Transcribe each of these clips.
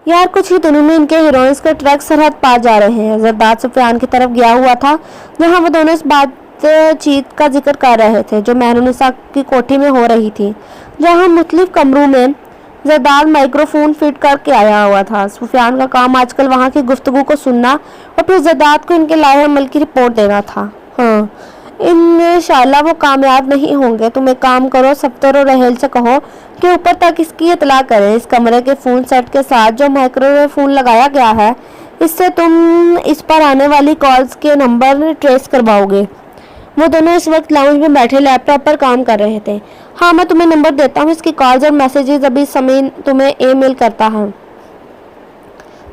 यार कुछ ही दिनों में इनके हीरोइंस के ट्रक सरहद पार जा रहे हैं। जरदाद सुफियान की तरफ गया हुआ था जहां वो दोनों इस बातचीत का जिक्र कर रहे थे जो मेहरुनिसा की कोठी में हो रही थी, जहां मुख्तलिफ कमरों में जरदाद माइक्रोफोन फिट करके आया हुआ था। सुफियान का काम आजकल वहां की गुफ्तगू को सुनना और फिर जरदाद को इनके लाए अमल की रिपोर्ट देना था। हाँ, इंशाल्लाह वो कामयाब नहीं होंगे। तुम एक काम करो, सफ्तर और रहेल से कहो कि ऊपर तक इसकी इतला करें। इस कमरे के फोन सेट के साथ जो माइक्रोवेव फोन लगाया गया है, इससे तुम इस पर आने वाली कॉल्स के नंबर ट्रेस करवाओगे। वो दोनों इस वक्त लाउंज में बैठे लैपटॉप पर काम कर रहे थे। हाँ, मैं तुम्हें नंबर देता हूँ, इसकी कॉल्स और मैसेजेस अभी समय तुम्हें ईमेल करता है।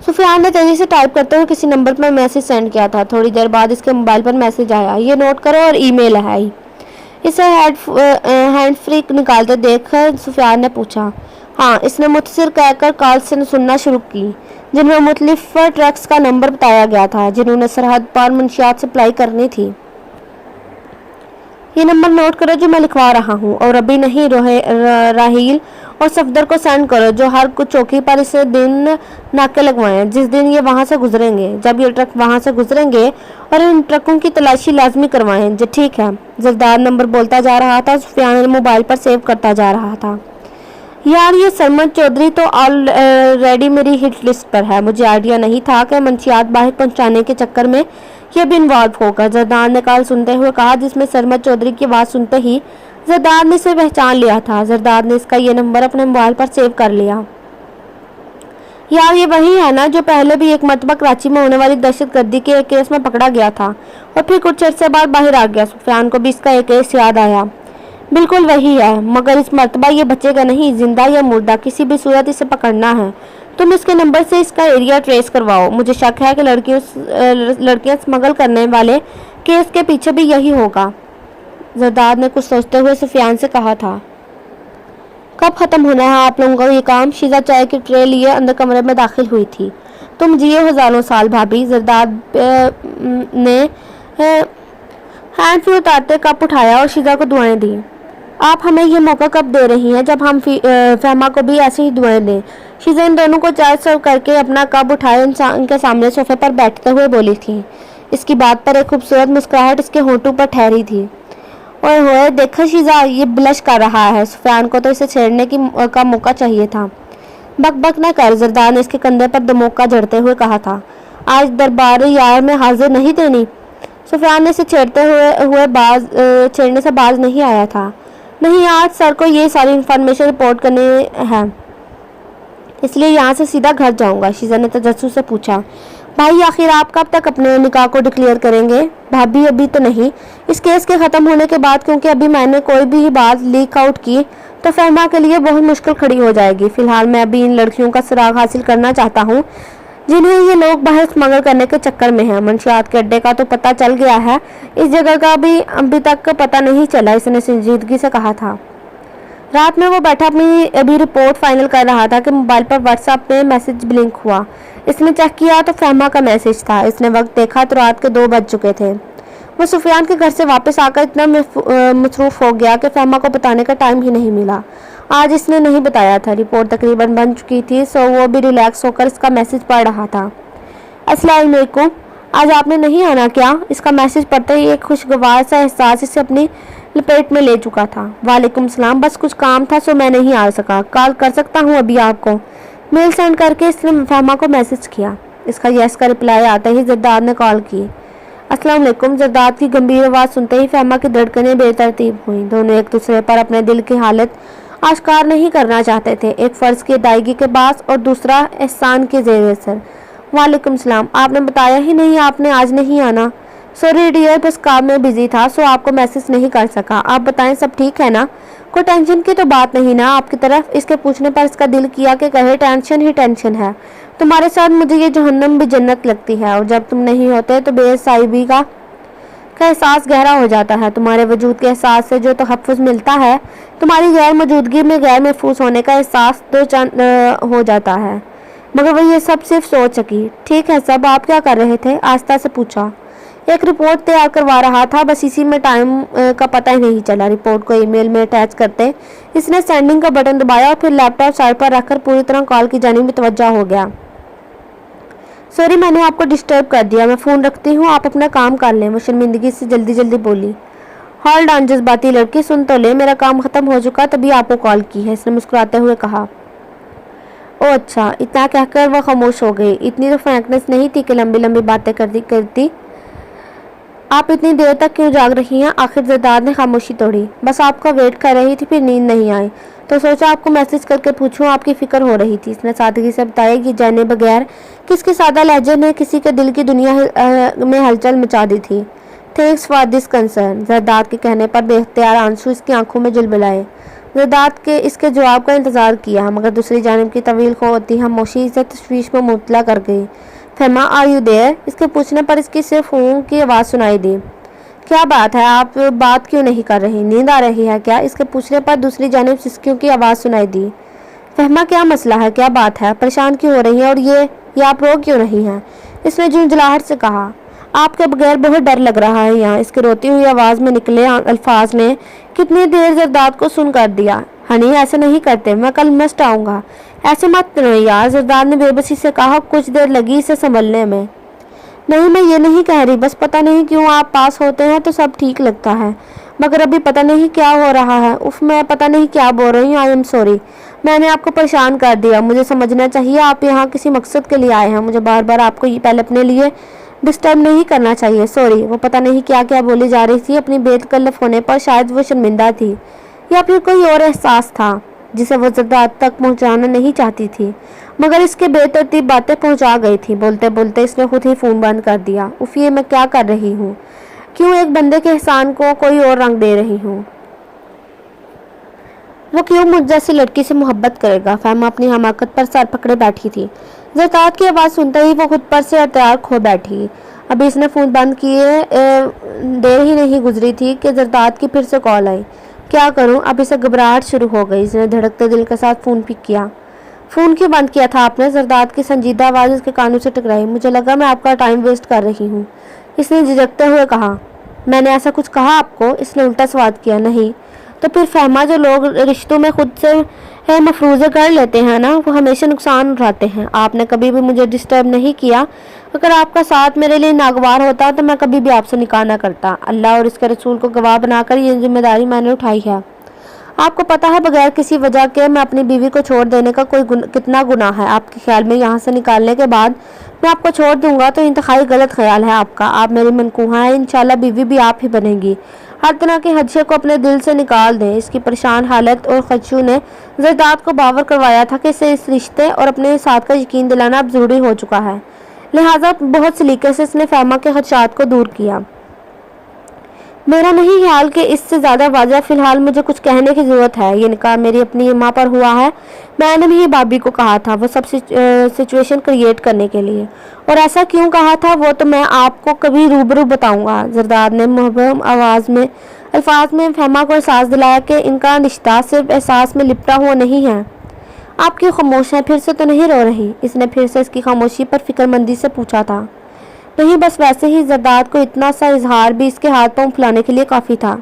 सुफियान ने तेजी से टाइप करते हुए किसी नंबर पर मैसेज सेंड किया था। थोड़ी देर बाद इसके मोबाइल पर मैसेज आया, ये नोट करो और ईमेल है। इसे हैंड फ्री निकालते देख सुफियान ने पूछा। हाँ, इसने मुख्तसर कहकर कॉल से सुनना शुरू की जिनमें मुख्तलिफ ट्रक्स का नंबर बताया गया था जिन्होंने सरहद पार मंशियात सप्लाई करनी थी। ये नंबर नोट करो जो मैं लिखवा रहा हूँ और अभी नहीं राहील और सफदर को सेंड करो जो हर कुछ चौकी पर इसे दिन नाके लगवाएं जिस दिन ये वहां से गुजरेंगे। जब ये ट्रक वहां से गुजरेंगे और इन ट्रकों की तलाशी लाजमी करवाएं। जी ठीक है। जरदाद नंबर बोलता जा रहा था, सुफियान मोबाइल पर सेव करता जा रहा था। यार ये सरमद चौधरी तो ऑलरेडी मेरी हिट लिस्ट पर है। मुझे आइडिया नहीं था कि मंशियात बाहर पहुंचाने के चक्कर में ये भी इन्वॉल्व होगा। जरदाद ने कॉल सुनते हुए कहा जिसमें सरमद चौधरी की आवाज़ सुनते ही जरदाद ने इसे पहचान लिया था। जरदाद ने इसका ये नंबर अपने मोबाइल पर सेव कर लिया। यार ये वही है ना जो पहले भी एक मरतबा कराची में होने वाली दहशतगर्दी के एक केस में पकड़ा गया था और फिर कुछ अर्से बाद बाहर आ गया। सुफियान को भी इसका एक केस याद आया। बिल्कुल वही है, मगर इस मरतबा ये बचेगा नहीं। जिंदा या मुर्दा किसी भी सूरत इसे पकड़ना है। तुम इसके नंबर से इसका एरिया ट्रेस करवाओ। मुझे शक है कि लड़कियां स्मगल करने वाले केस के पीछे भी यही होगा। जरदाद ने कुछ सोचते हुए सुफियान से कहा था। कब खत्म होना है आप लोगों का ये काम? शीजा चाय की ट्रे लिए अंदर कमरे में दाखिल हुई थी। तुम जिए हजारों साल भाभी। जरदाद ने हैंड फ्री उतारते कप उठाया और शीजा को दुआएं दी। आप हमें ये मौका कब दे रही हैं जब हम फहमा को भी ऐसे ही दुआएं दें? शीजा इन दोनों को चाय सर्व करके अपना कप उठाए उनके सामने सोफे पर बैठते हुए बोली थी। इसकी बात पर एक खूबसूरत मुस्कुराहट इसके होंठों पर ठहरी थी। ओए होए देखो शीजा, ये ब्लश कर रहा है। सुफियान को तो इसे छेड़ने का मौका चाहिए था। बक बक न कर, जरदाद ने इसके कंधे पर दमोका जड़ते हुए कहा था। आज दरबार यार में हाजिर नहीं देनी। सुफियान ने इसे छेड़ने से बाज नहीं आया था। नहीं, आज सर को ये सारी इंफॉर्मेशन रिपोर्ट करनी है, इसलिए यहाँ से सीधा घर जाऊंगा। शीजा ने तजस्सुस से पूछा। भाई आखिर आप कब तक अपने निकाह को डिक्लेयर करेंगे? भाभी अभी तो नहीं, इस केस के ख़त्म होने के बाद, क्योंकि अभी मैंने कोई भी बात लीक आउट की तो फहमा के लिए बहुत मुश्किल खड़ी हो जाएगी। फिलहाल मैं अभी इन लड़कियों का सुराग हासिल करना चाहता हूँ जिन्हें ये लोग बाहर स्मगल करने के चक्कर में हैं। मंशियात के अड्डे का तो पता चल गया है, इस जगह का भी अभी तक पता नहीं चला, इसने संजीदगी से कहा था। रात में वो बैठा अपनी अभी रिपोर्ट फाइनल कर रहा था कि मोबाइल पर व्हाट्सएप में मैसेज ब्लिंक हुआ। इसने चेक किया तो फहमा का मैसेज था। इसने वक्त देखा तो रात के 2 बज चुके थे। वो सुफियान के घर से वापस आकर इतना मसरूफ हो गया कि फहमा को बताने का टाइम ही नहीं मिला। आज इसने नहीं बताया था। रिपोर्ट तकरीबन बन चुकी थी, सो वो भी रिलैक्स होकर इसका मैसेज पढ़ रहा था। अस्सलाम वालेकुम, आज आपने नहीं आना क्या? इसका मैसेज पढ़ते ही एक खुशगवार सा एहसास इसे अपनी लपेट में ले चुका था। वालेकुम सलाम, बस कुछ काम था सो मैं नहीं आ सका। कॉल कर सकता हूँ अभी आपको? मेल सेंड करके इसने फहमा को मैसेज किया। इसका यस का रिप्लाई आते ही जरदाद ने कॉल की। अस्सलाम वालेकुम। जरदाद की गंभीर आवाज़ सुनते ही फहमा की धड़कनें बेतरतीब हुई। दोनों एक दूसरे पर अपने दिल की हालत आश्कार नहीं करना चाहते थे, एक फ़र्ज की अदायगी के बाद और दूसरा एहसान के ज़ेर असर। वालेकुम सलाम, आपने बताया ही नहीं आपने आज नहीं आना। सॉरी डियर, बस काम में बिजी था सो आपको मैसेज नहीं कर सका। आप बताएं सब ठीक है ना? कोई टेंशन की तो बात नहीं ना आपकी तरफ? इसके पूछने पर इसका दिल किया कि कहे टेंशन ही टेंशन है। तुम्हारे साथ मुझे ये जहन्नम भी जन्नत लगती है और जब तुम नहीं होते तो बेसाहिबी का एहसास गहरा हो जाता है। तुम्हारे वजूद के एहसास से जो तहफ़्फ़ुज़ मिलता है, तुम्हारी गैर मौजूदगी में गैर महफूज होने का एहसास तो हो जाता है। मगर वो ये सब सिर्फ सोच सकी। ठीक है सब, आप क्या कर रहे थे? आस्था से पूछा। एक रिपोर्ट तैयार करवा रहा था, बस इसी में टाइम का पता ही नहीं चला। रिपोर्ट को ईमेल में अटैच करते इसने सेंडिंग का बटन दबाया और फिर लैपटॉप साइड पर रखकर पूरी तरह कॉल की जानिब मुतवज्जा हो गया। सॉरी, मैंने आपको डिस्टर्ब कर दिया, मैं फ़ोन रखती हूँ, आप अपना काम कर लें, वो शर्मिंदगी से जल्दी जल्दी बोली। होल्ड ऑन जज्बाती लड़की, सुन तो ले, मेरा काम ख़त्म हो चुका तभी आपको कॉल की है, इसने मुस्कुराते हुए कहा। ओ अच्छा, इतना कहकर वह खामोश हो गई। इतनी तो फ्रैंकनेस नहीं थी कि लंबी लंबी बातें करती। आप इतनी देर तक क्यों जाग रही हैं? आखिर ज़रदाद ने खामोशी तोड़ी। बस आपका वेट कर रही थी, फिर नींद नहीं आई तो सोचा आपको मैसेज करके पूछूं, आपकी फ़िक्र हो रही थी, इसने सादगी से बताया कि जाने बगैर किसके सादा लहजे ने किसी के दिल की दुनिया में हलचल मचा दी थी। Thanks for this concern. Zardad के कहने पर बेख्तियार आंसू इसकी आंखों में झिलमिलाए। ज़रदाद के इसके जवाब का इंतज़ार किया, मगर दूसरी जानिब की तवील होती खामोशी से तशवीश में मुबतला कर गई। फहमा, आर यू देयर? इसके पूछने पर इसकी सिर्फ ऊँ की आवाज़ सुनाई दी। क्या बात है, आप बात क्यों नहीं कर रही? नींद आ रही है क्या? इसके पूछने पर दूसरी जानिब सिसकियों की आवाज़ सुनाई दी। फहमा, क्या मसला है, क्या बात है, परेशान क्यों हो रही हैं और ये आप रो क्यों रही हैं? इसने झुंझलाहट से कहा। आपके बगैर बहुत डर लग रहा है यहाँ, इसकी रोती हुई आवाज़ में निकले अल्फाज ने कितनी देर ज़रदाद को सुन कर दिया। हनी, ऐसे नहीं करते, मैं कल मस्ट आऊँगा, ऐसे मत करो यार, ज़रदाद ने बेबसी से कहा। कुछ देर लगी इसे संभलने में। नहीं, मैं ये नहीं कह रही, बस पता नहीं क्यों आप पास होते हैं तो सब ठीक लगता है, मगर अभी पता नहीं क्या हो रहा है। उफ, मैं पता नहीं क्या बोल रही हूँ, आई एम सॉरी, मैंने आपको परेशान कर दिया। मुझे समझना चाहिए आप यहाँ किसी मकसद के लिए आए हैं, मुझे बार बार आपको ये पहले अपने लिए डिस्टर्ब नहीं करना चाहिए। सॉरी। वो पता नहीं क्या क्या बोली जा रही थी। अपनी बेतकल्लफ होने पर शायद वो शर्मिंदा थी या फिर कोई और एहसास था जिसे वो ज़रदाद तक पहुंचाना नहीं चाहती थी, मगर इसके बेतरतीब बातें पहुंचा गई थी। बोलते बोलते इसने खुद ही फ़ोन बंद कर दिया। उफ, ये मैं क्या कर रही हूँ? क्यों एक बंदे के एहसान को कोई और रंग दे रही हूँ? वो क्यों मुझ जैसी लड़की से मोहब्बत करेगा? फहमा अपनी हमाकत पर सर पकड़े बैठी थी। ज़रदाद की आवाज़ सुनते ही वो खुद पर से अतरार खो बैठी। अभी इसने फ़ोन बंद किए देर ही नहीं गुजरी थी कि ज़रदाद की फिर से कॉल आई। क्या करूं? अब इसे घबराहट शुरू हो गई। इसने धड़कते दिल के साथ फ़ोन पिक किया। फ़ोन क्यों बंद किया था आपने? ज़रदाद की संजीदा आवाज़ इसके कानों से टकराई। मुझे लगा मैं आपका टाइम वेस्ट कर रही हूँ, इसने झिझकते हुए कहा। मैंने ऐसा कुछ कहा आपको? इसने उल्टा सवाल किया। नहीं तो फिर फहमा, जो लोग रिश्तों में खुद से मफरूज़े कर लेते हैं ना, वो हमेशा नुकसान उठाते हैं। आपने कभी भी मुझे डिस्टर्ब नहीं किया। अगर आपका साथ मेरे लिए नागवार होता तो मैं कभी भी आपसे निकाह न करता। अल्लाह और इसके रसूल को गवाह बनाकर ये जिम्मेदारी मैंने उठाई है। आपको पता है बगैर किसी वजह के मैं अपनी बीवी को छोड़ देने का कितना गुनाह है? आपके ख्याल में यहाँ से निकालने के बाद मैं आपको छोड़ दूंगा तो इंतहाई गलत ख्याल है आपका। आप मेरी मनकूहा है, इंशाल्लाह बीवी भी आप ही बनेगी। हर तरह के हदशे को अपने दिल से निकाल दें। इसकी परेशान हालत और खदशों ने ज़रदाद को बावर करवाया था कि इसे इस रिश्ते और अपने साथ का यकीन दिलाना अब ज़रूरी हो चुका है। लिहाजा बहुत सलीके से इसने फहमा के खदशात को दूर किया। मेरा नहीं ख्याल कि इससे ज़्यादा वाज़ह फ़िलहाल मुझे कुछ कहने की ज़रूरत है। ये निकाह मेरी अपनी माँ पर हुआ है। मैंने भी भाभी को कहा था वो सब सिचुएशन क्रिएट करने के लिए, और ऐसा क्यों कहा था वो तो मैं आपको कभी रूबरू बताऊंगा। ज़रदाद ने मुहब्बत अल्फाज में फहमा को एहसास दिलाया कि इनका रिश्ता सिर्फ एहसास में लिपटा हुआ नहीं है। आप क्यों खामोश हैं? फिर से तो नहीं रो रही? इसने फिर से इसकी खामोशी पर फिक्रमंदी से पूछा था। नहीं, बस वैसे ही। ज़रदाद को इतना सा इजहार भी इसके हाथ पांव फुलाने के लिए काफ़ी था।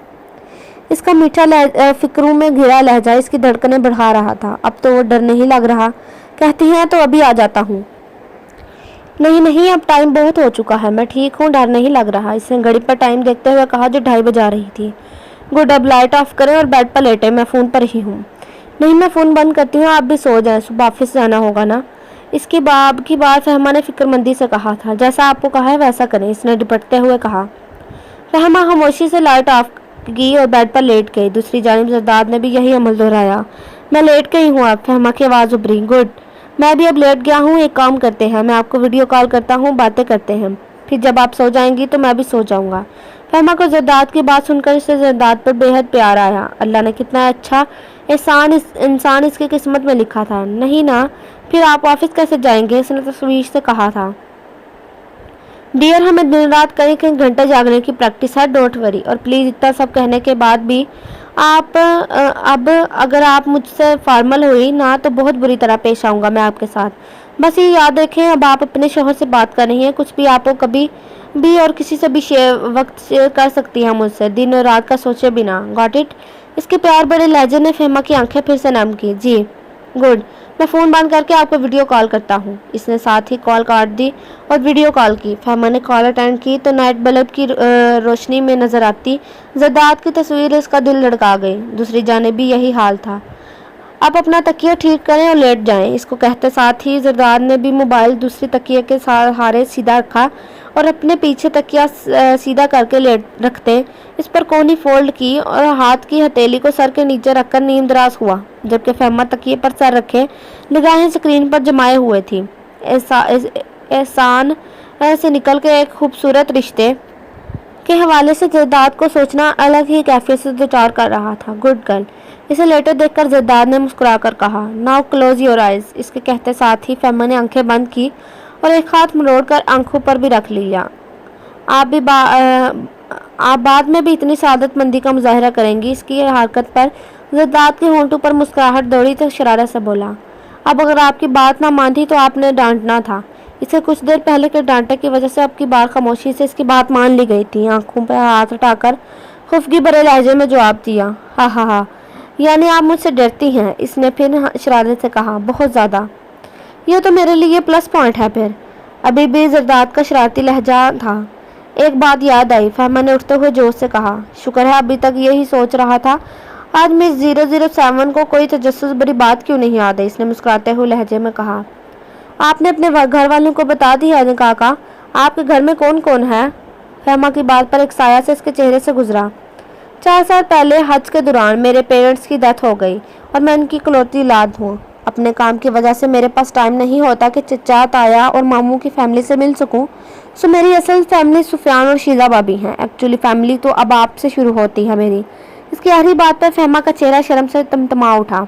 इसका मीठा फिक्रों में घिरा लहजा इसकी धड़कनें बढ़ा रहा था। अब तो वो डर नहीं लग रहा। कहती हैं तो अभी आ जाता हूँ। नहीं नहीं, अब टाइम बहुत हो चुका है, मैं ठीक हूँ, डर नहीं लग रहा। इसने घड़ी पर टाइम देखते हुए कहा जो 2:30 बजा रही थी। गुड, अब लाइट ऑफ करें और बेड पर लेटें, मैं फ़ोन पर ही हूँ। नहीं, मैं फ़ोन बंद करती हूँ, आप भी सो जाएं, सुबह ऑफिस जाना होगा ना। इसकी बाप की बात फहमा ने फिक्रमंदी से कहा था। जैसा आपको कहा है वैसा करें, इसने दुपटते हुए कहा। फहमा खामोशी से लाइट ऑफ की और बेड पर लेट गई। दूसरी जानिब ज़रदाद ने भी यही अमल दोहराया। मैं लेट गई हूँ अब, फहमा की आवाज़ उभरी। गुड, मैं भी अब लेट गया हूँ। एक काम करते हैं, मैं आपको वीडियो कॉल करता हूँ, बातें करते हैं, फिर जब आप सो जाएंगी तो मैं भी सो जाऊँगा। फहमा को ज़रदाद की बात सुनकर इससे ज़रदाद पर बेहद प्यार आया। अल्लाह ने कितना अच्छा इंसान इसकी किस्मत में लिखा था। नहीं ना, फिर आप ऑफिस कैसे जाएंगे? इसने तशवीश से कहा था। डियर, हमें दिन रात कई कई घंटे जागने की प्रैक्टिस है, डोंट वरी। और प्लीज़ इतना सब कहने के बाद भी आप अब अगर आप मुझसे फॉर्मल हुई ना तो बहुत बुरी तरह पेश आऊँगा मैं आपके साथ। बस ये याद रखें, अब आप अपने शौहर से बात कर रही हैं, कुछ भी आपको कभी भी और किसी से भी वक्त शेयर कर सकती हैं मुझसे, दिन और रात का सोचे बिना। Got it? इसके प्यार बड़े लहजे ने फहमा की आंखें फिर से नम की। जी गुड, मैं फ़ोन बंद करके आपको वीडियो कॉल करता हूँ। इसने साथ ही कॉल काट दी और वीडियो कॉल की। फहमा ने कॉल अटेंड की तो नाइट बल्ब की रोशनी में नजर आती जरदाद की तस्वीर उसका दिल लड़का गई। दूसरी जानिब भी यही हाल था। आप अपना तकिया ठीक करें और लेट जाएं। इसको कहते साथ ही जरदाद ने भी मोबाइल दूसरी तकिए के सहारे सीधा रखा और अपने पीछे तकिया सीधा करके लेट रखते इस पर कोहनी फोल्ड की और हाथ की हथेली को सर के नीचे रखकर नींद दराज हुआ, जबकि फहमा तकिए पर सर रखे निगाहें स्क्रीन पर जमाए हुए थी। एहसान से निकल के एक खूबसूरत रिश्ते के हवाले से जरदाद को सोचना अलग ही कैफियत से दुचार कर रहा था। गुड गर्ल, इसे लेटर देखकर जरदाद ने मुस्कुराकर कहा, नाउ क्लोज योर आइज। इसके कहते साथ ही फहमा ने आंखें बंद की और एक हाथ मरोड़कर आंखों पर भी रख लिया। आप बाद में भी इतनी सादतमंदी का मुजाहरा करेंगी? इसकी हरकत पर जरदाद के होंठों पर मुस्कुराहट दौड़ी तो शरारत से बोला, अब अगर आपकी बात ना मानती तो आपने डांटना था। इसे कुछ देर पहले के डांटे की वजह से आपकी बार खामोशी से इसकी बात मान ली गई थी। आंखों पर हाथ उठाकर खुफगी भरे लहजे में जवाब दिया, हा हा हा, यानी आप मुझसे डरती हैं? इसने फिर शरारत से कहा, बहुत ज़्यादा। यह तो मेरे लिए प्लस पॉइंट है। फिर अभी भी जरदाद का शरारती लहजा था। एक बात याद आई, फहमा ने उठते हुए जोश से कहा, शुक्र है अभी तक यही सोच रहा था आज मिस 007 को कोई तजस्सुस भरी बात क्यों नहीं याद है। इसने मुस्कुराते हुए लहजे में कहा, आपने अपने घर वालों को बता दिया है काका? आपके घर में कौन कौन है? फहमा की बात पर एक साया से इसके चेहरे से गुजरा। 4 साल पहले हज के दौरान मेरे पेरेंट्स की डेथ हो गई और मैं उनकी इकलौती औलाद हूँ। अपने काम की वजह से मेरे पास टाइम नहीं होता कि चचा ताया और मामू की फैमिली से मिल सकूं। सो मेरी असल फैमिली सुफियान और शीजा भाभी हैं। एक्चुअली फैमिली तो अब आपसे शुरू होती है मेरी। इसकी आखिरी बात पर फहमा का चेहरा शर्म से तमतमा उठा।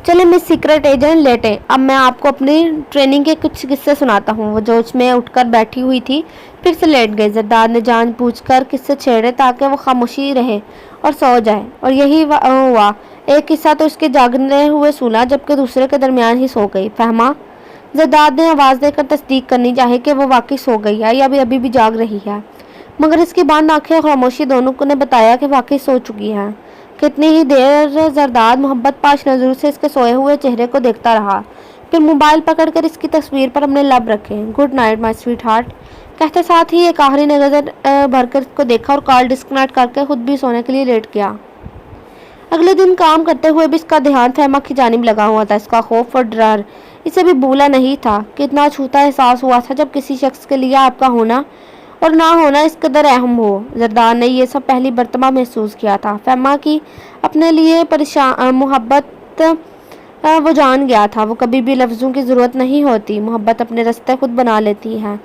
चले मिस सीक्रेट एजेंट लेटें, अब मैं आपको अपनी ट्रेनिंग के कुछ किस्से सुनाता हूँ। वो जोश में उठकर बैठी हुई थी, फिर से लेट गई। जरदाद ने जानबूझकर किस्से छेड़े ताकि वो खामोशी रहे और सो जाए, और यही हुआ। एक किस्सा तो उसके जागने हुए सुना, जबकि दूसरे के दरमियान ही सो गई। फहमा, जरदाद ने आवाज़ देकर तस्दीक करनी चाहे कि वो वाकई सो गई है या अभी भी जाग रही है, मगर इसकी बंद आंखें और खामोशी दोनों को ने बताया कि वाकई सो चुकी है। कितनी ही देर जरदाद मोहब्बत पाश नजरों से इसके सोए हुए चेहरे को देखता रहा, फिर मोबाइल पकड़कर इसकी तस्वीर पर अपने लब रखे। Good night my sweet heart कहते साथ ही एक आखिरी नजर भरकर इसको देखा और कॉल डिस्कनेक्ट करके खुद भी सोने के लिए लेट गया। अगले दिन काम करते हुए भी इसका ध्यान फहमा की जानिब लगा हुआ था। इसका खौफ और डर इसे भी भूला नहीं था। कितना छूता एहसास हुआ था जब किसी शख्स के लिए आपका होना और ना होना इस कदर अहम हो। जरदाद ने यह सब पहली मर्तबा महसूस किया था। फहमा की अपने लिए परेशान मोहब्बत वो जान गया था। वो कभी भी लफ्ज़ों की ज़रूरत नहीं होती, मोहब्बत अपने रास्ते खुद बना लेती है,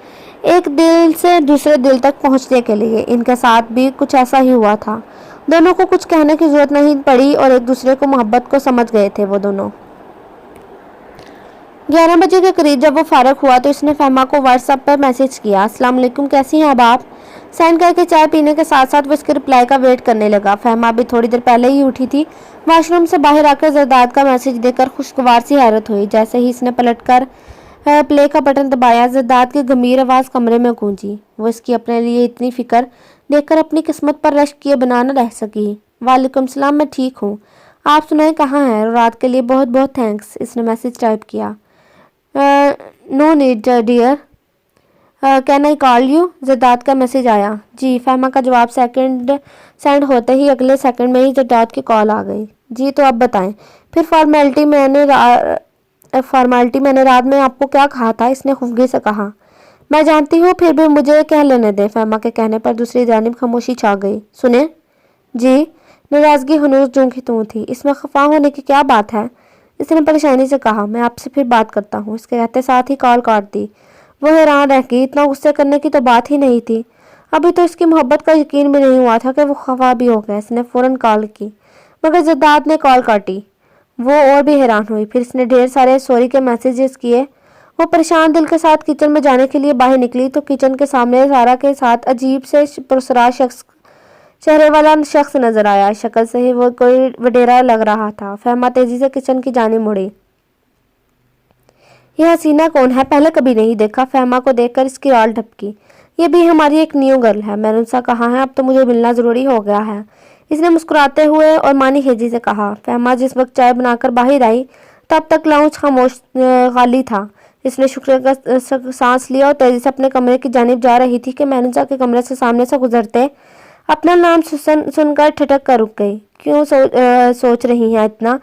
एक दिल से दूसरे दिल तक पहुंचने के लिए। इनके साथ भी कुछ ऐसा ही हुआ था। दोनों को कुछ कहने की ज़रूरत नहीं पड़ी और एक दूसरे को मोहब्बत को समझ गए थे वो दोनों। 11 बजे के करीब जब वो फारग हुआ तो इसने फहमा को व्हाट्सएप पर मैसेज किया, अस्सलाम वालेकुम, कैसी हैं अब आप? सेंड करके चाय पीने के साथ साथ वो इसके रिप्लाई का वेट करने लगा। फहमा भी थोड़ी देर पहले ही उठी थी। वॉशरूम से बाहर आकर जरदाद का मैसेज देखकर खुशगवार सी हैरत हुई। जैसे ही इसने पलटकर प्ले का बटन दबाया, जरदाद की गंभीर आवाज़ कमरे में गूंजी। वो इसकी अपने लिए इतनी फिक्र देखकर अपनी किस्मत पर रश्क किए बना न रह सकी। वालेकुम सलाम, मैं ठीक हूँ, आप सुनाएं कहाँ हैं? और रात के लिए बहुत बहुत थैंक्स। इसने मैसेज टाइप किया। No need dear, can I call you? Zardad का मैसेज आया। जी। फहमा का जवाब सेंड होते ही अगले सेकंड में ही जरदाद की कॉल आ गई। जी, तो अब बताएं। फिर फॉर्मेलिटी मैंने रात में आपको क्या कहा था? इसने खुफगी से कहा। मैं जानती हूँ, फिर भी मुझे कह लेने दें। फहमा के कहने पर दूसरी जानिब खामोशी छा गई। सुने। जी। नाराज़गी हनूज जूं की तूं थी। इसमें खफा होने की क्या बात है? इसने परेशानी से कहा। मैं आपसे फिर बात करता हूँ। इसके कहते साथ ही कॉल काट दी। वो हैरान रह गई, इतना गुस्से करने की तो बात ही नहीं थी। अभी तो इसकी मोहब्बत का यकीन भी नहीं हुआ था कि वो खफा भी हो गया। इसने फ़ौरन कॉल की, मगर जरदाद ने कॉल काटी। वो और भी हैरान हुई। फिर इसने ढेर सारे सॉरी के मैसेजेस किए। वो परेशान दिल के साथ किचन में जाने के लिए बाहर निकली तो किचन के सामने सारा के साथ अजीब से पुरसरार चेहरे वाला शख्स नजर आया। शक्ल से ही वो कोई वडेरा लग रहा था। फहमा तेजी से किचन की जानिब मुड़ी। یہ حسینہ کون ہے؟ پہلے کبھی نہیں دیکھا۔ فہمہ کو دیکھ کر اس کی رال ڈھپکی۔ یہ بھی ہماری ایک نیو گرل ہے۔ میں نے ان سے کہا ہے اب تو مجھے ملنا ضروری ہو گیا ہے، اس نے مسکراتے ہوئے اور مانی خیزی سے کہا۔ فہمہ جس وقت چائے بنا کر باہر آئی تب تک لاؤنج خالی تھا۔ اس نے شکریہ کا سانس لیا اور تیزی سے اپنے کمرے کی جانب جا رہی تھی کہ مینوسا کے کمرے سے سامنے سے گزرتے اپنا نام سن کر ٹھٹک کر رک گئی۔ کیوں سوچ رہی ہیں اتنا؟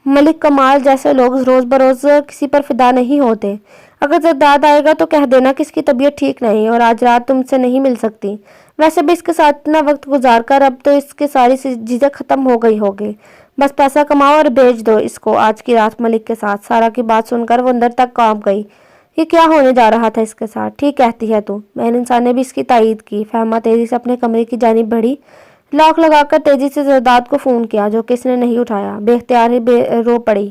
ملک کمال جیسے لوگ روز بروز کسی پر فدا نہیں ہوتے۔ اگر زرداد آئے گا تو کہہ دینا کہ اس کی طبیعت ٹھیک نہیں اور آج رات تم سے نہیں مل سکتی۔ ویسے بھی اس کے ساتھ اتنا وقت گزار کر اب تو اس کے ساری چیزیں ختم ہو گئی ہوگی۔ بس پیسہ کماؤ اور بھیج دو اس کو آج کی رات ملک کے ساتھ۔ سارا کی بات سن کر وہ اندر تک کانپ گئی۔ یہ کیا ہونے جا رہا تھا اس کے ساتھ؟ ٹھیک کہتی ہے تو۔ مین انسان نے بھی اس کی تائید کی۔ فہمہ تیزی سے اپنے کمرے کی جانب بڑھی، لاک لگا کر تیزی سے زرداد کو فون کیا جو کہ اس نے نہیں اٹھایا۔ بے اختیار ہی رو پڑی۔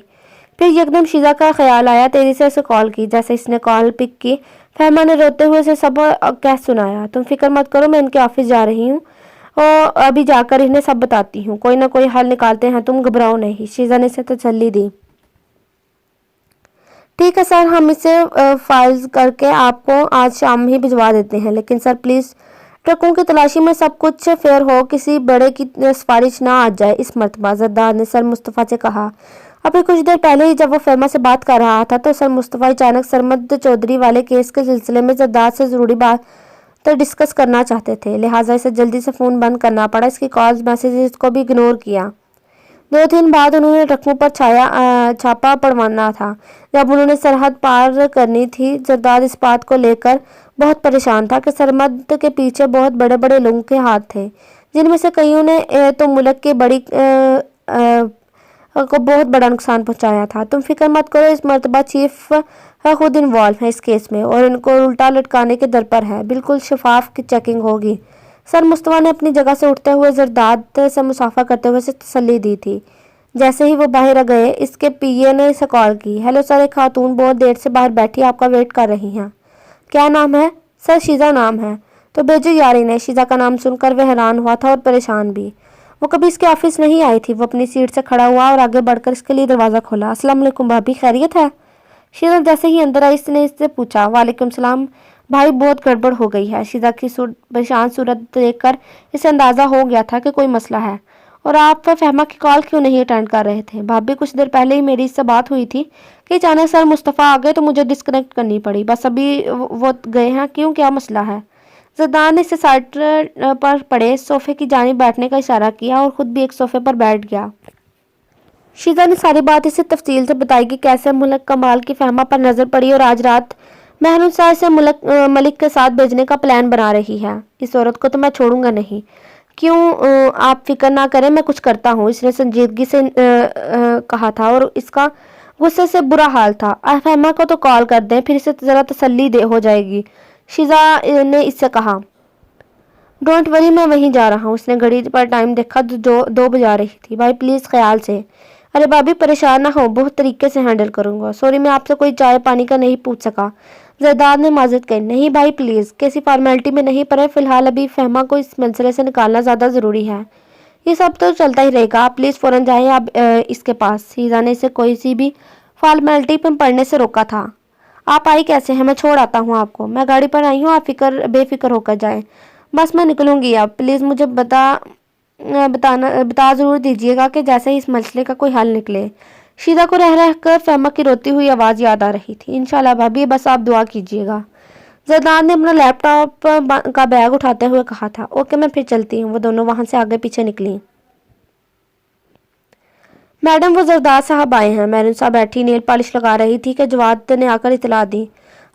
پھر یکدم شیزا کا خیال آیا، تیزی سے اسے کال کی۔ جیسے اس نے کال پک کی فہمہ نے روتے ہوئے اسے سب کہہ سنایا۔ تم فکر مت کرو، میں ان کے آفس جا رہی ہوں اور ابھی جا کر انہیں سب بتاتی ہوں، کوئی نہ کوئی حل نکالتے ہیں، تم گھبراؤ نہیں۔ شیزا نے اسے تسلی دی۔ ٹھیک ہے سر، ہم اسے فائلز کر کے آپ کو آج شام ہی بھجوا دیتے ہیں، لیکن سر پلیز ٹرکوں کی تلاشی میں سب کچھ فیئر ہو، کسی بڑے کی سفارش نہ آ جائے اس مرتبہ، زرداد نے سر مصطفیٰ سے کہا۔ ابھی کچھ دیر پہلے ہی جب وہ فہمہ سے بات کر رہا تھا تو سر مصطفیٰ اچانک سرمد چودھری والے کیس کے سلسلے میں زرداد سے ضروری بات ڈسکس کرنا چاہتے تھے، لہٰذا اسے جلدی سے فون بند کرنا پڑا۔ اس کی کالز میسیجز کو بھی اگنور کیا۔ 2 دن بعد انہوں نے ٹرکوں پر چھاپا پڑوانا تھا۔ جب انہوں نے سرحد پار کرنی تھی، زرداد اس بات کو لے کر بہت پریشان تھا کہ سرمد کے پیچھے بہت بڑے بڑے لوگوں کے ہاتھ تھے، جن میں سے کئیوں نے تو ملک کے کو بہت بڑا نقصان پہنچایا تھا۔ تم فکر مت کرو، اس مرتبہ چیف خود انوالو ہے اس کیس میں اور ان کو الٹا لٹکانے کے در پر ہے، بالکل شفاف چیکنگ ہوگی۔ سر مصطفیٰ نے اپنی جگہ سے اٹھتے ہوئے زرداد سے مصافحہ کرتے ہوئے اسے تسلی دی تھی۔ جیسے ہی وہ باہر گئے اس کے پی اے نے اسے کال کی۔ ہیلو سر، ایک خاتون بہت دیر سے باہر بیٹھی آپ کا ویٹ کر رہی ہیں۔ کیا نام ہے؟ سر شیزا نام ہے۔ تو بھیجو یاری نے۔ شیزا کا نام سن کر وہ حیران ہوا تھا اور پریشان بھی۔ وہ کبھی اس کے آفس نہیں آئی تھی۔ وہ اپنی سیٹ سے کھڑا ہوا اور آگے بڑھ کر اس کے لیے دروازہ کھولا۔ السلام علیکم بھابی، خیریت ہے؟ شیزا جیسے ہی اندر آئی اس نے اس سے پوچھا۔ وعلیکم السلام بھائی، بہت گڑبڑ ہو گئی ہے۔ شیزا کی پریشان صورت دیکھ کر اسے اندازہ ہو گیا تھا کہ کوئی مسئلہ ہے۔ اور آپ فہمہ کی کال کیوں نہیں اٹینڈ کر رہے تھے؟ بھابی کچھ دیر پہلے ہی میری اس سے بات ہوئی تھی کہ اچانک سر مصطفیٰ آ گئے تو مجھے ڈسکنیکٹ کرنی پڑی، بس ابھی وہ گئے ہیں۔ کیوں، کیا مسئلہ ہے؟ زرداد نے اسے سائٹ پر پڑے صوفے کی جانب بیٹھنے کا اشارہ کیا اور خود بھی ایک صوفے پر بیٹھ گیا۔ شیزا نے ساری بات اسے تفصیل سے بتائی کہ کیسے ملک کمال کی فہمہ پر نظر پڑی اور آج رات مہرنسا اسے ملک کے ساتھ بھیجنے کا پلان بنا رہی ہے۔ اس عورت کو تو میں چھوڑوں گا نہیں۔ کیوں آپ فکر نہ کریں، میں کچھ کرتا ہوں، اس نے سنجیدگی سے کہا تھا اور اس کا غصے سے برا حال تھا۔ فہمہ کو تو کال کر دیں، پھر اسے ذرا تسلی ہو جائے گی، شیزا نے اس سے کہا۔ ڈونٹ وری، میں وہیں جا رہا ہوں۔ اس نے گھڑی پر ٹائم دیکھا جو 2 بجا رہی تھی۔ بھائی پلیز خیال سے۔ ارے بھابی پریشان نہ ہو، بہت طریقے سے ہینڈل کروں گا۔ سوری، میں آپ سے کوئی چائے پانی کا نہیں پوچھ سکا۔ زرداد نے معذرت کہی۔ نہیں بھائی پلیز، کسی فارمیلٹی میں نہیں پڑے، فی الحال ابھی فہمہ کو اس سلسلے سے نکالنا زیادہ ضروری ہے۔ یہ سب تو چلتا ہی رہے گا، آپ پلیز فوراً جائیں اب اس کے پاس۔ شیزا نے اسے کوئی سی بھی فارمیلٹی پہ پڑھنے سے روکا تھا۔ آپ آئی کیسے ہیں؟ میں چھوڑ آتا ہوں آپ کو۔ میں گاڑی پر آئی ہوں، آپ بے فکر ہو کر جائیں۔ بس میں نکلوں گی اب، پلیز مجھے بتا ضرور دیجیے گا کہ جیسے ہی اس مسئلے کا کوئی حل نکلے۔ شیزا کو رہ کر فہمہ کی روتی ہوئی آواز یاد آ رہی تھی۔ انشاءاللہ بھابی، بس آپ دعا کیجیے گا۔ زرداد نے اپنا لیپ ٹاپ کا بیگ اٹھاتے ہوئے کہا تھا۔ اوکے، میں پھر چلتی ہوں۔ وہ دونوں وہاں سے آگے پیچھے نکلی۔ میڈم، وہ زرداد صاحب آئے ہیں۔ مہرنسا بیٹھی نیل پالش لگا رہی تھی کہ جواد نے آ کر اطلاع دی۔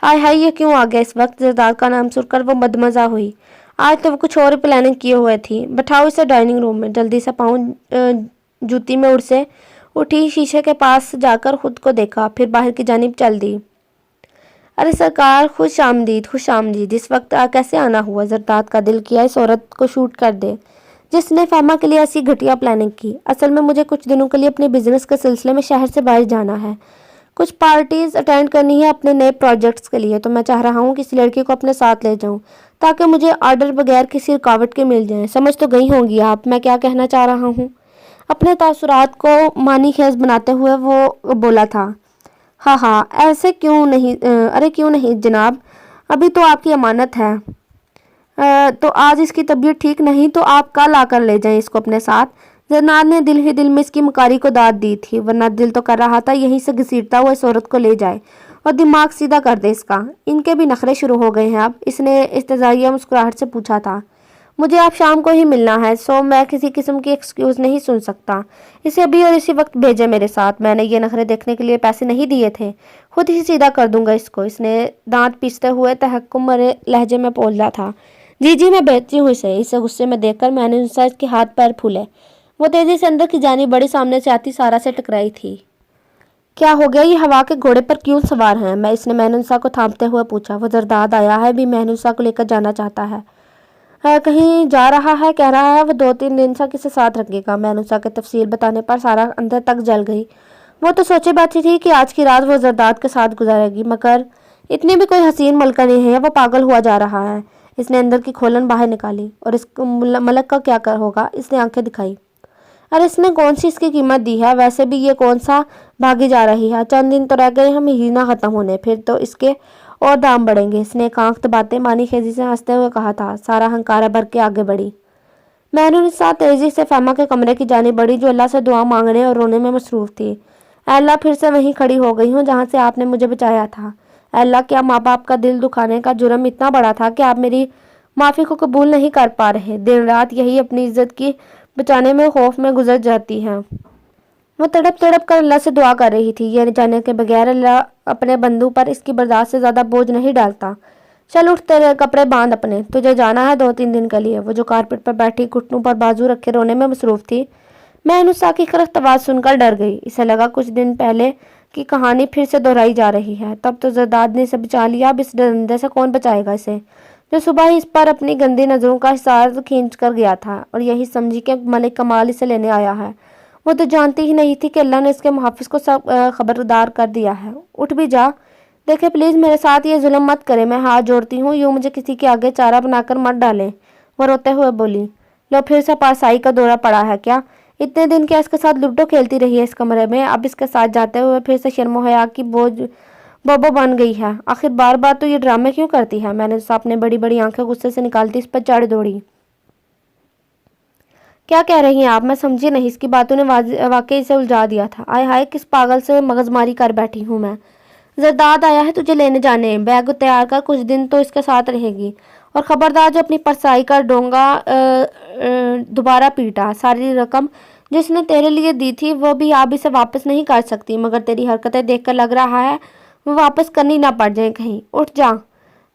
ہائے ہائے، یہ کیوں آ گیا اس وقت؟ زرداد کا نام سن کر وہ مدمزہ ہوئی۔ آج تو وہ کچھ اور پلاننگ کیے ہوئے تھی۔ بٹھاؤ اسے ڈائننگ روم میں۔ جلدی سے پاؤں جوتی میں سے اٹھی، شیشے کے پاس جا کر خود کو دیکھا، پھر باہر کی جانب چل دی۔ ارے سرکار، خوش آمدید، خوش آمدید۔ اس وقت کیسے آنا ہوا؟ زرداد کا دل کیا اس عورت کو شوٹ کر دے جس نے فہمہ کے لیے ایسی گھٹیا پلاننگ کی۔ اصل میں مجھے کچھ دنوں کے لیے اپنے بزنس کے سلسلے میں شہر سے باہر جانا ہے، کچھ پارٹیز اٹینڈ کرنی ہے اپنے نئے پروجیکٹس کے لیے، تو میں چاہ رہا ہوں کہ اس لڑکی کو اپنے ساتھ لے جاؤں تاکہ مجھے آرڈر بغیر کسی رکاوٹ کے مل جائیں۔ سمجھ تو گئی ہوں گی آپ میں کیا کہنا چاہ رہا ہوں؟ अपने तासुरात को मानी खेज बनाते हुए वो बोला था। हाँ हाँ, ऐसे क्यों नहीं, अरे क्यों नहीं जनाब, अभी तो आपकी अमानत है। तो आज इसकी तबीयत ठीक नहीं तो आप कल आकर ले जाएं इसको अपने साथ। जरनाद ने दिल ही दिल में इसकी मकारी को दाद दी थी, वरना दिल तो कर रहा था यहीं से घसीटता हुआ इस औरत को ले जाए और दिमाग सीधा कर दे इसका। इनके भी नखरे शुरू हो गए हैं अब, इसने इस्तज़ाइया मुस्कुराहट से पूछा था। मुझे आप शाम को ही मिलना है, सो मैं किसी किस्म की एक्सक्यूज़ नहीं सुन सकता। इसे अभी और इसी वक्त भेजे मेरे साथ, मैंने ये नखरे देखने के लिए पैसे नहीं दिए थे, खुद ही सीधा कर दूंगा इसको। इसने दांत पीसते हुए तहक्कुम भरे लहजे में बोला था। जी जी, मैं भेजती हूँ इसे गुस्से में देखकर मैंने इसके हाथ पैर फूले। वो तेजी से अंदर की जानी बड़ी, सामने से आती सारा से टकराई थी। क्या हो गया, ये हवा के घोड़े पर क्यों सवार हैं? इसने मेहनुसा को थामते हुए पूछा। वो जरदाद आया है, भी मेहनुसा को लेकर जाना चाहता है। कहीं जा रहा है, कह रहा है वो 2-3 दिन से किसी साथ रखेगा। मेहनुसा के तफसील बताने पर सारा अंदर तक जल गई। वो तो सोचे बैठी थी कि आज की रात वो जरदाद के साथ गुजारेगी, मगर इतनी भी कोई हसीन मलका नहीं है, वो पागल हुआ जा रहा है। इसने अंदर की खोलन बाहर निकाली। और इस मलक का क्या कर होगा? इसने आंखें दिखाई। अरे इसने कौन सी इसकी कीमत दी है? वैसे भी ये कौन सा भागी जा रही है? चंद दिन तो रह गए हम महीना खत्म होने, फिर तो इसके और दाम बढ़ेंगे। इसने एक आंख दबाते मानी खेजी से हंसते हुए कहा था। सारा हंकारा भर के आगे बढ़ी। मेहनुसा तेजी से फहमा के कमरे की जानी बढ़ी, जो अल्लाह से दुआ मांगने और रोने में मसरूफ थी। अल्लाह, फिर से वहीं खड़ी हो गई हूँ जहाँ से आपने मुझे बचाया था। अल्लाह, क्या माँ बाप का दिल दुखाने का जुर्म इतना बड़ा था कि आप मेरी माफ़ी को कबूल नहीं कर पा रहे? दिन रात यही अपनी इज्जत की बचाने में खौफ में गुजर जाती हैं। वो तड़प तड़प कर अल्लाह से दुआ कर रही थी, ये जाने के बगैर अल्लाह अपने बंदू पर इसकी बर्दाश्त से ज़्यादा बोझ नहीं डालता। चल उठ, तेरे कपड़े बांध अपने, तुझे जाना है 2-3 दिन के लिए। वो जो कारपेट पर बैठी घुटनों पर बाजू रखे रोने में मसरूफ थी, मेहनुसा की खरख्त आवाज़ सुनकर डर गई। इसे लगा कुछ दिन पहले की कहानी फिर से दोहराई जा रही है। तब तो जरदाद ने इसे बचा लिया, अब इस डरंदे से कौन बचाएगा इसे, जो सुबह ही इस पर अपनी गंदी नज़रों का हिसार खींच कर गया था और यही समझी कि मलिक कमाल इसे लेने आया है। वो तो जानती ही नहीं थी कि अल्लाह ने इसके मुहाफिज को सब खबरदार कर दिया है। उठ भी जा, देखे प्लीज़ मेरे साथ ये जुल्म मत करे, मैं हाथ जोड़ती हूँ, यूँ मुझे किसी के आगे चारा बनाकर मत डालें। वो रोते हुए बोली। लो, फिर से पासाई का दौरा पड़ा है क्या? इतने दिन क्या इसके साथ लूडो खेलती रही है इस कमरे में, अब इसके साथ जाते हुए फिर से शर्म हया की बोबो बन गई है। आखिर बार बार तो ये ड्रामे क्यों करती है? मैंने अपने बड़ी बड़ी आंखें गुस्से से निकालती इस पर चढ़ दौड़ी। क्या कह रही हैं आप? मैं समझी नहीं। इसकी बातों ने वाकई से उलझा दिया था। आय हाय, किस पागल से मगजमारी कर बैठी हूँ मैं। जरदाद आया है तुझे लेने जाने, बैग तैयार कर, कुछ दिन तो इसके साथ रहेगी। और खबरदार जो अपनी परसाई का डोंगा दोबारा पीटा। सारी रकम जो इसने तेरे लिए दी थी वो भी आप इसे वापस नहीं कर सकती, मगर तेरी हरकतें देखकर लग रहा है वो वापस करनी ना पड़ जाए कहीं। उठ जा।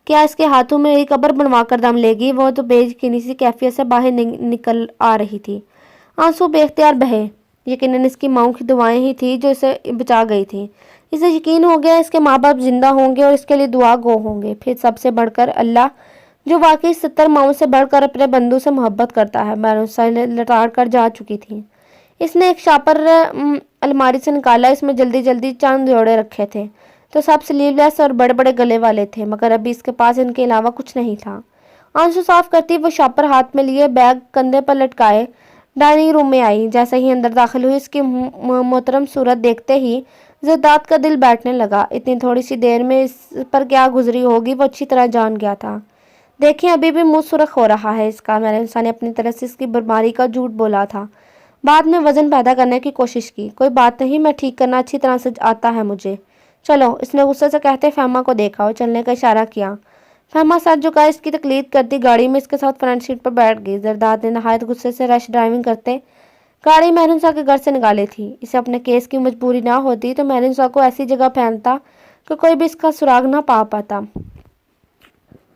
क्या इसके हाथों में एक कब्र बनवा कर दम लेगी? वो तो बेयकीनी सी कैफियत से बाहर निकल आ रही थी। आंसू बेख्तियार बहे। यकीनन इसकी माँ की दुआएं ही थी जो इसे बचा गई थी। इसे यकीन हो गया इसके माँ बाप जिंदा होंगे और इसके लिए दुआ गो होंगे। फिर सबसे बढ़कर अल्लाह, जो वाकई 70 माओं से बढ़कर अपने बंदू से मोहब्बत करता है। मेहनुसा लटार कर जा चुकी थी। इसने एक शापर अलमारी से निकाला, इसमें जल्दी जल्दी चंद जोड़े रखे थे, तो सब स्लीवलेस और बड़े बड़े गले वाले थे, मगर अभी इसके पास इनके अलावा कुछ नहीं था। आंसू साफ करती वो शापर हाथ में लिए बैग कंधे पर लटकाए डाइनिंग रूम में आई। जैसे ही अंदर दाखिल हुई, इसकी मोहतरम सूरत देखते ही जरदाद का दिल बैठने लगा। इतनी थोड़ी सी देर में इस पर क्या गुजरी होगी वो अच्छी तरह जान गया था। देखिए, अभी भी मुंह सुर्ख हो रहा है इसका। मेहनुसा ने अपनी तरफ से इसकी बीमारी का झूठ बोला था, बाद में वजन पैदा करने की कोशिश की। कोई बात नहीं, मैं ठीक करना अच्छी तरह से आता है मुझे। चलो, इसने गुस्से से कहते फहमा को देखा और चलने का इशारा किया। फहमा सर झुकाए इसकी तकलीद करती गाड़ी में इसके साथ फ्रंट सीट पर बैठ गई। जरदाद ने नहायत गुस्से से रश ड्राइविंग करते गाड़ी मेहनुसा के घर से निकाली थी। इसे अपने केस की मजबूरी ना होती तो मेहनुसा को ऐसी जगह फेंकता कि कोई भी इसका सुराग ना पा पाता।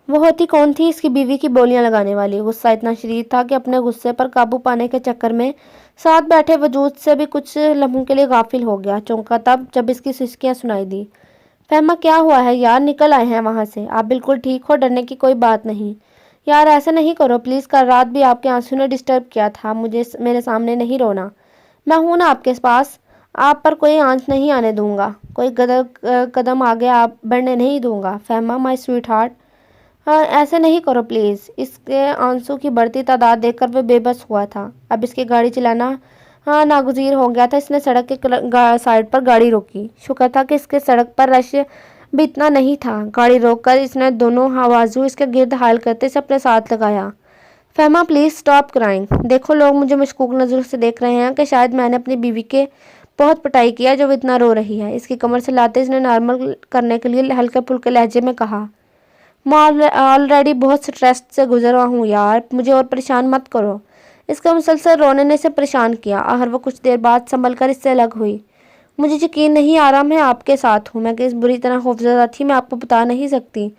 वो होती कौन थी? इसकी बीवी की बोलियां लगाने वाली। गुस्सा इतना शदीद था कि अपने गुस्से पर काबू पाने के चक्कर में साथ बैठे वजूद से भी कुछ लम्हों के लिए गाफिल हो गया। चौंका तब जब इसकी सिसकियां सुनाई दी। फहमा, क्या हुआ है यार? निकल आए हैं वहाँ से। आप बिल्कुल ठीक हो, डरने की कोई बात नहीं। यार ऐसा नहीं करो प्लीज़, कल रात भी आपके आंसू ने डिस्टर्ब किया था मुझे। मेरे सामने नहीं रोना, मैं हूं ना आपके पास। आप पर कोई आंच नहीं आने दूंगा, कोई कदम आगे आप बढ़ने नहीं दूंगा। फहमा माय स्वीट हार्ट, हाँ ऐसे नहीं करो प्लीज़। इसके आंसू की बढ़ती तादाद देखकर वह बेबस हुआ था। अब इसकी गाड़ी चलाना हाँ नागुज़ीर हो गया था। इसने सड़क के साइड पर गाड़ी रोकी। शुक्र था कि इसके सड़क पर रश भी इतना नहीं था। गाड़ी रोककर इसने दोनों बाजू इसके गिर्द हायल करते इसे अपने साथ लगाया। फहमा प्लीज़ स्टॉप क्राइंग। देखो लोग मुझे मशकूक नज़रों से देख रहे हैं कि शायद मैंने अपनी बीवी के बहुत पिटाई किया जो वो इतना रो रही है। इसकी कमर से लाते इसने नॉर्मल करने के लिए हल्के फुल्के लहजे में कहा, मैं ऑलरेडी बहुत स्ट्रेस से गुजरा हूँ यार, मुझे और परेशान मत करो। इसका मुसलसल रोने ने इसे परेशान किया। आखिर वो कुछ देर बाद संभल कर इससे अलग हुई। मुझे यकीन नहीं आ रहा मैं आपके साथ हूँ। मैं किस बुरी तरह खौफजदा थी मैं आपको बता नहीं सकती।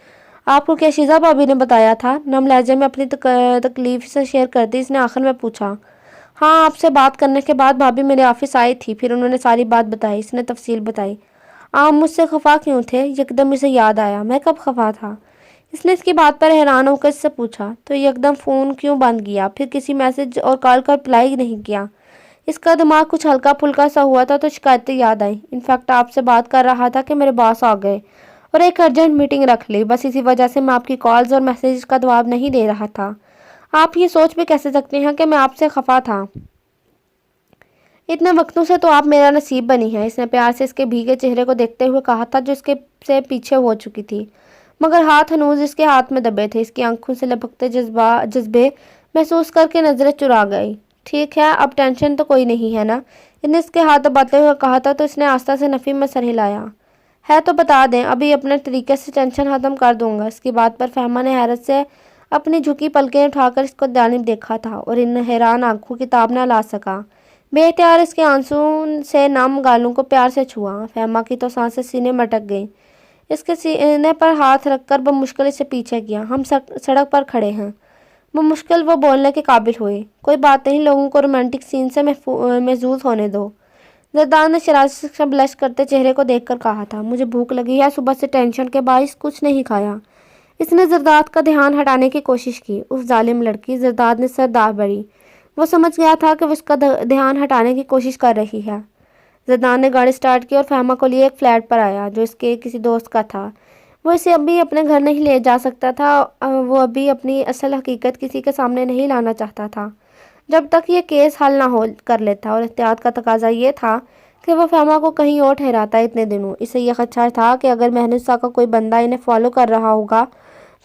आपको क्या शीज़ा भाभी ने बताया था? नम लहजे में अपनी तकलीफ से शेयर करती इसने आखिर में पूछा। हाँ, आपसे बात करने के बाद भाभी मेरे ऑफिस आई थी, फिर उन्होंने सारी बात बताई। इसने तफसील बताई। आप मुझसे खफा क्यों थे? यकदम इसे याद आया, मैं कब खफा था? इसने इसकी बात पर हैरान होकर इससे पूछा। तो यकदम फ़ोन क्यों बंद किया, फिर किसी मैसेज और कॉल का रिप्लाई नहीं किया? इसका दिमाग कुछ हल्का फुल्का सा हुआ था तो शिकायतें याद आई। इनफैक्ट आपसे बात कर रहा था कि मेरे बॉस आ गए और एक अर्जेंट मीटिंग रख ली। बस इसी वजह से मैं आपकी कॉल्स और मैसेज का जवाब नहीं दे रहा था। आप ये सोच भी कैसे सकते हैं कि मैं आपसे खफा था? इतने वक्तों से तो आप मेरा नसीब बनी है। इसने प्यार से इसके भीगे चेहरे को देखते हुए कहा था जो इसके से पीछे हो चुकी थी, मगर हाथ हनूज इसके हाथ में दबे थे। इसकी आंखों से लपकते जज्बे महसूस करके नजरें चुरा गई। ठीक है, अब टेंशन तो कोई नहीं है ना? इसने इसके हाथ दबाते हुए कहा था तो इसने आस्था से नफी में सर हिलाया। है तो बता दें, अभी अपने तरीके से टेंशन खत्म कर दूंगा। इसकी बात पर फहमा ने हैरत से अपनी झुकी पलकें उठाकर इसको जानिब देखा था और इन हैरान आंखों की ताब न ला सका। बेहतियार इसके आंसू से नम गालों को प्यार से छुआ। फहमा की तो सांसें सीने में अटक गई। इसके सीने पर हाथ रखकर बमुश्किल इसे पीछे किया। हम सड़क पर खड़े हैं। बमुश्किल वो बोलने के काबिल हुई। कोई बात नहीं, लोगों को रोमांटिक सीन से महसूस होने दो। जरदान ने शरारत से ब्लश करते चेहरे को देखकर कहा था, मुझे भूख लगी है, सुबह से टेंशन के बाइस कुछ नहीं खाया। इसने जरदाद का ध्यान हटाने की कोशिश की। उस जालिम लड़की। जरदाद ने सर दाब भरी। वो समझ गया था कि वो उसका ध्यान हटाने की कोशिश कर रही है। जरदान ने गाड़ी स्टार्ट की और फहमा को लिए एक फ्लैट पर आया जो इसके किसी दोस्त का था। वो इसे अभी अपने घर नहीं ले जा सकता था। वो अभी अपनी असल हकीकत किसी के सामने नहीं लाना चाहता था जब तक ये केस हल ना हो कर लेता, और एहतियात का तकाजा ये था कि वह फहमा को कहीं और ठहराता। इतने दिनों इसे यह खदशा था कि अगर महनुसा का कोई बंदा इन्हें फॉलो कर रहा होगा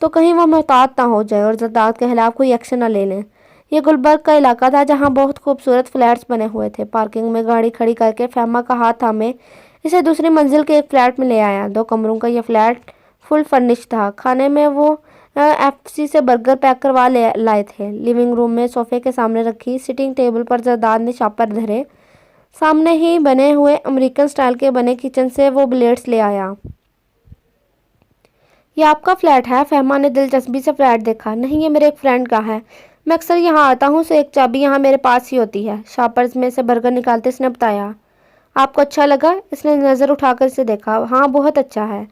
तो कहीं वह मोहतात ना हो जाए और जरदाद के खिलाफ कोई एक्शन न ले लें। यह गुलबर्ग का इलाका था जहाँ बहुत खूबसूरत फ्लैट्स बने हुए थे। पार्किंग में गाड़ी खड़ी करके फहमा का हाथ थामे इसे दूसरी मंजिल के एक फ्लैट में ले आया। 2 कमरों का यह फ्लैट फुल फर्निश था। खाने में वो एफसी से बर्गर पैक करवा लाए थे। लिविंग रूम में सोफे के सामने रखी सिटिंग टेबल पर जरदाद ने शापर धरे। सामने ही बने हुए अमेरिकन स्टाइल के बने किचन से वो ब्लेड्स ले आया। ये आपका फ्लैट है? फहमा ने दिलचस्पी से फ्लैट देखा। नहीं, ये मेरे एक फ्रेंड का है। मैं अक्सर यहाँ आता हूँ, सो एक चाबी यहाँ मेरे पास ही होती है। शापर्स में से बर्गर निकालते इसने बताया। आपको अच्छा लगा? इसने नज़र उठाकर इसे देखा। हाँ, बहुत अच्छा है।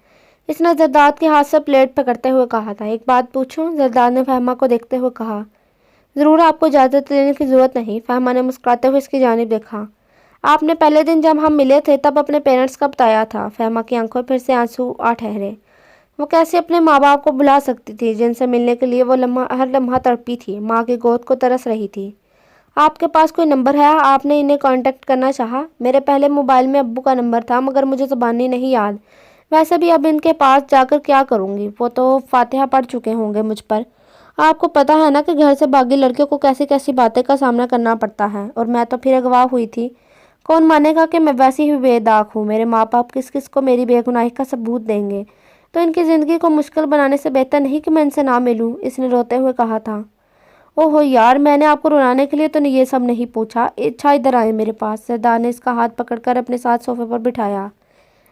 इसने जरदाद के हाथ से प्लेट पकड़ते हुए कहा था। एक बात पूछूं? जरदाद ने फहमा को देखते हुए कहा। ज़रूर, आपको इजाज़त लेने की ज़रूरत नहीं। फहमा ने मुस्कुराते हुए इसकी जानिब देखा। आपने पहले दिन जब हम मिले थे तब अपने पेरेंट्स का बताया था। फहमा की आंखों फिर से आंसू आ ठहरे। वो कैसे अपने माँ बाप को बुला सकती थी जिनसे मिलने के लिए वो हर लम्हा तड़पी थी, माँ की गोद को तरस रही थी। आपके पास कोई नंबर है? आपने इन्हें कांटेक्ट करना चाहा? मेरे पहले मोबाइल में अब्बू का नंबर था मगर मुझे ज़बानी नहीं याद। वैसे भी अब इनके पास जाकर क्या करूँगी, वो तो फातिहा पढ़ चुके होंगे मुझ पर। आपको पता है ना कि घर से भागी लड़कियों को कैसी कैसी बातें का सामना करना पड़ता है, और मैं तो फिर अगवा हुई थी। कौन मानेगा कि मैं वैसी ही बेदाग हूँ? मेरे माँ बाप किस किस को मेरी बेगुनाही का सबूत देंगे? तो इनकी ज़िंदगी को मुश्किल बनाने से बेहतर नहीं कि मैं इनसे ना मिलूँ, इसने रोते हुए कहा था। ओहो यार, मैंने आपको रुलाने के लिए तो ये सब नहीं पूछा। अच्छा, इधर आए मेरे पास। सरदार ने इसका हाथ पकड़कर अपने साथ सोफे पर बिठाया।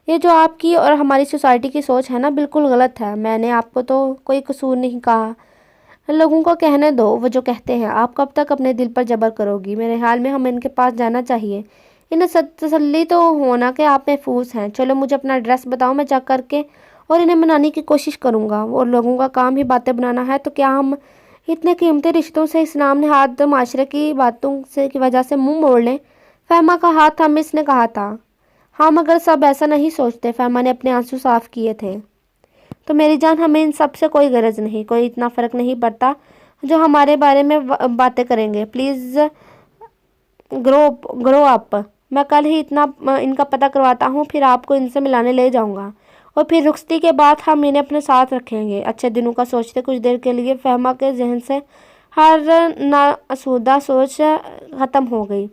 ये जो आपकी और हमारी सोसाइटी की सोच है ना, बिल्कुल गलत है। मैंने आपको तो कोई कसूर नहीं कहा। लोगों को कहने दो वो जो कहते हैं। आप कब तक अपने दिल पर जबर करोगी? मेरे ख्याल में हमें इनके पास जाना चाहिए। इन्हें तसल्ली तो होना कि आप महफूज हैं। चलो मुझे अपना एड्रेस बताओ, मैं जा करके और इन्हें मनाने की कोशिश करूँगा। और लोगों का काम ही बातें बनाना है तो क्या हम इतने कीमती रिश्तों से इस्लाम ने हाथ माशरे की बातों से की वजह से मुंह मोड़ लें? फहमा का हाथ थामे इसने कहा था। हाँ, मगर सब ऐसा नहीं सोचते। फहमा ने अपने आंसू साफ किए थे। तो मेरी जान, हमें इन सब से कोई गरज नहीं, कोई इतना फ़र्क नहीं पड़ता जो हमारे बारे में बातें करेंगे। Please grow up. मैं कल ही इनका पता करवाता हूँ, फिर आपको इनसे मिलाने ले जाऊँगा और फिर रुखसती के बाद हम इन्हें अपने साथ रखेंगे। अच्छे दिनों का सोचते कुछ देर के लिए फहमा के जहन से हर नाआसूदा सोच ख़त्म हो गई।